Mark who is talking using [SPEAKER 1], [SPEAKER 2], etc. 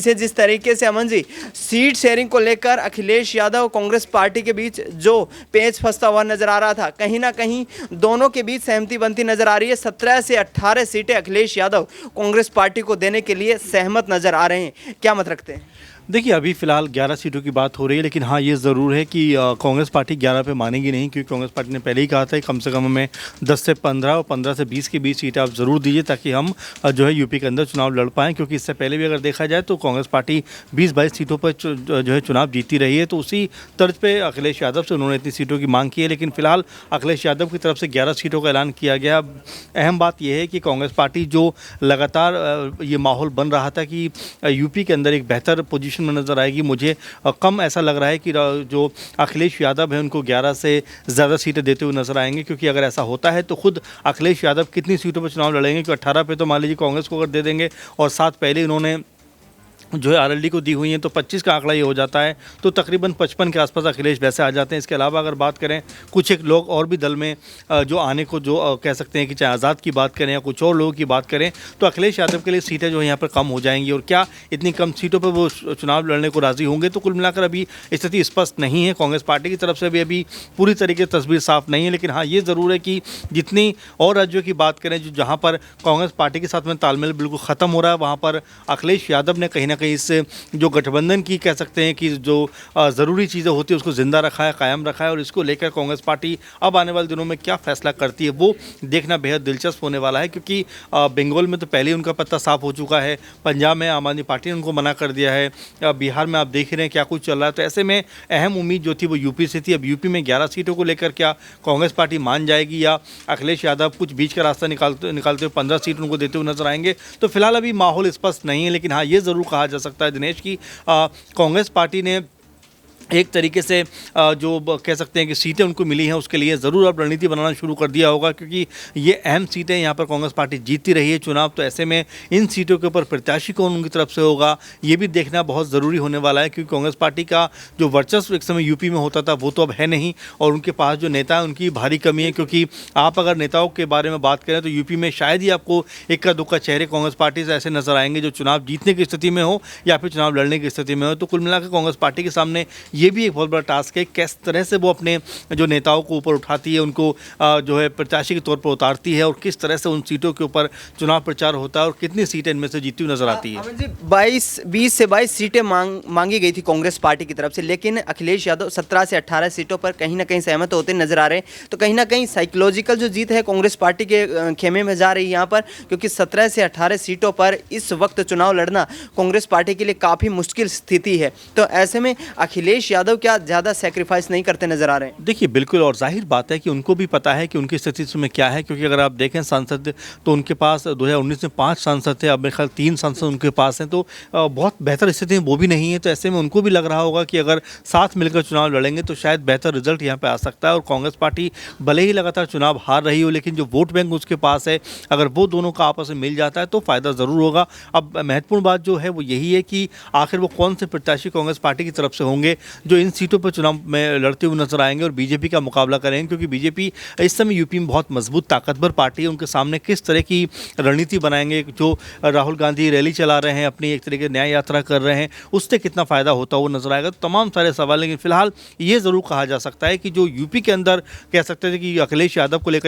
[SPEAKER 1] पीछे जिस तरीके से अमन जी सीट शेयरिंग को लेकर अखिलेश यादव और कांग्रेस पार्टी के बीच जो पेच फंसता हुआ नजर आ रहा था, कहीं ना कहीं दोनों के बीच सहमति बनती नजर आ रही है। 17 से 18 सीटें अखिलेश यादव कांग्रेस पार्टी को देने के लिए सहमत नजर आ रहे हैं। क्या मत रखते हैं?
[SPEAKER 2] देखिए, अभी फ़िलहाल 11 सीटों की बात हो रही है, लेकिन हाँ, ये ज़रूर है कि कांग्रेस पार्टी 11 पे मानेगी नहीं, क्योंकि कांग्रेस पार्टी ने पहले ही कहा था कि कम से कम हमें 10 से 15 और 15 से 20 के बीच सीटें आप ज़रूर दीजिए, ताकि हम जो है यूपी के अंदर चुनाव लड़ पाएँ। क्योंकि इससे पहले भी अगर देखा जाए तो कांग्रेस पार्टी 20-22 सीटों पर जो है चुनाव जीती रही है। तो उसी तर्ज पर अखिलेश यादव से उन्होंने इतनी सीटों की मांग की है, लेकिन फ़िलहाल अखिलेश यादव की तरफ से 11 सीटों का ऐलान किया गया। अहम बात यह है कि कांग्रेस पार्टी जो लगातार ये माहौल बन रहा था कि यूपी के अंदर एक बेहतर पोजीशन में नज़र आएगी, मुझे कम ऐसा लग रहा है कि जो अखिलेश यादव है उनको 11 से ज़्यादा सीटें देते हुए नजर आएंगे। क्योंकि अगर ऐसा होता है तो खुद अखिलेश यादव कितनी सीटों पर चुनाव लड़ेंगे, क्योंकि 18 पे तो मान लीजिए कांग्रेस को अगर दे देंगे और 7 पहले इन्होंने जो है आरएलडी को दी हुई हैं, तो 25 का आंकड़ा ये हो जाता है, तो तकरीबन 55 के आसपास अखिलेश वैसे आ जाते हैं। इसके अलावा अगर बात करें कुछ एक लोग और भी दल में जो आने को जो कह सकते हैं कि चाहे आज़ाद की बात करें या कुछ और लोगों की बात करें, तो अखिलेश यादव के लिए सीटें जो है यहाँ पर कम हो जाएंगी। और क्या इतनी कम सीटों पर वो चुनाव लड़ने को राज़ी होंगे, तो कुल मिलाकर अभी स्थिति स्पष्ट नहीं है। कांग्रेस पार्टी की तरफ से भी अभी पूरी तरीके से तस्वीर साफ नहीं है। लेकिन हाँ, ये ज़रूर है कि जितनी और राज्यों की बात करें जो जहाँ पर कांग्रेस पार्टी के साथ में तालमेल बिल्कुल ख़त्म हो रहा है, वहाँ पर अखिलेश यादव ने कहीं ना कहीं इस जो गठबंधन की कह सकते हैं कि जो ज़रूरी चीज़ें होती है उसको ज़िंदा रखा है, कायम रखा है। और इसको लेकर कांग्रेस पार्टी अब आने वाले दिनों में क्या फैसला करती है वो देखना बेहद दिलचस्प होने वाला है। क्योंकि बंगाल में तो पहले ही उनका पत्ता साफ हो चुका है, पंजाब में आम आदमी पार्टी ने उनको मना कर दिया है, बिहार में आप देख रहे हैं क्या कुछ चल रहा है। तो ऐसे में अहम उम्मीद जो थी वो यूपी से थी। अब यूपी में 11 सीटों को लेकर क्या कांग्रेस पार्टी मान जाएगी या अखिलेश यादव कुछ बीच का रास्ता निकालते हुए 15 सीट उनको देते हुए नजर आएंगे, तो फिलहाल अभी माहौल स्पष्ट नहीं है। लेकिन हाँ, ये ज़रूर कहा जा सकता है दिनेश की कांग्रेस पार्टी ने एक तरीके से जो कह सकते हैं कि सीटें उनको मिली हैं उसके लिए ज़रूर अब रणनीति बनाना शुरू कर दिया होगा। क्योंकि ये अहम सीटें यहाँ पर कांग्रेस पार्टी जीतती रही है चुनाव, तो ऐसे में इन सीटों के ऊपर प्रत्याशी कौन उनकी तरफ से होगा ये भी देखना बहुत ज़रूरी होने वाला है। क्योंकि कांग्रेस पार्टी का जो वर्चस्व एक समय यूपी में होता था वो तो अब है नहीं, और उनके पास जो नेता है उनकी भारी कमी है। क्योंकि आप अगर नेताओं के बारे में बात करें तो यूपी में शायद ही आपको इक्का दुक्का चेहरे कांग्रेस पार्टी से ऐसे नजर आएंगे जो चुनाव जीतने की स्थिति में हो या फिर चुनाव लड़ने की स्थिति में हो। तो कुल मिलाकर कांग्रेस पार्टी के सामने ये भी एक बहुत बड़ा टास्क है, किस तरह से वो अपने जो नेताओं को ऊपर उठाती है, उनको जो है प्रत्याशी के तौर पर उतारती है, और किस तरह से उन सीटों के ऊपर चुनाव प्रचार होता है और कितनी सीटें इनमें से जीती हुई नजर आती है।
[SPEAKER 1] जी 20 से 22 सीटें मांगी गई थी कांग्रेस पार्टी की तरफ से, लेकिन अखिलेश यादव 17 से 18 सीटों पर कहीं ना कहीं सहमत होते नजर आ रहे हैं। तो कहीं ना कहीं साइकोलॉजिकल जो जीत है कांग्रेस पार्टी के खेमे में जा रही है यहाँ पर, क्योंकि 17 से 18 सीटों पर इस वक्त चुनाव लड़ना कांग्रेस पार्टी के लिए काफ़ी मुश्किल स्थिति है। तो ऐसे में अखिलेश यादव क्या ज़्यादा सैक्रिफाइस नहीं करते नजर आ रहे हैं?
[SPEAKER 2] देखिए, बिल्कुल, और जाहिर बात है कि उनको भी पता है कि उनकी स्थिति में क्या है। क्योंकि अगर आप देखें सांसद तो उनके पास 2019 में 5 सांसद थे, अब मेरे ख्याल 3 सांसद उनके पास हैं, तो बहुत बेहतर स्थिति में वो भी नहीं है। तो ऐसे में उनको भी लग रहा होगा कि अगर साथ मिलकर चुनाव लड़ेंगे तो शायद बेहतर रिजल्ट यहाँ पे आ सकता है। और कांग्रेस पार्टी भले ही लगातार चुनाव हार रही हो, लेकिन जो वोट बैंक उसके पास है, अगर वो दोनों का आपस में मिल जाता है तो फायदा ज़रूर होगा। अब महत्वपूर्ण बात जो है वो यही है कि आखिर वो कौन से प्रत्याशी कांग्रेस पार्टी की तरफ से होंगे जो इन सीटों पर चुनाव में लड़ते हुए नजर आएंगे और बीजेपी का मुकाबला करेंगे। क्योंकि बीजेपी इस समय यूपी में बहुत मजबूत ताकतवर पार्टी है, उनके सामने किस तरह की रणनीति बनाएंगे, जो राहुल गांधी रैली चला रहे हैं, अपनी एक तरीके न्याय यात्रा कर रहे हैं, उससे कितना फायदा होता हुआ नजर आएगा, तो तमाम सारे सवाल। लेकिन फिलहाल ये जरूर कहा जा सकता है कि जो यूपी के अंदर कह सकते थे कि अखिलेश यादव को लेकर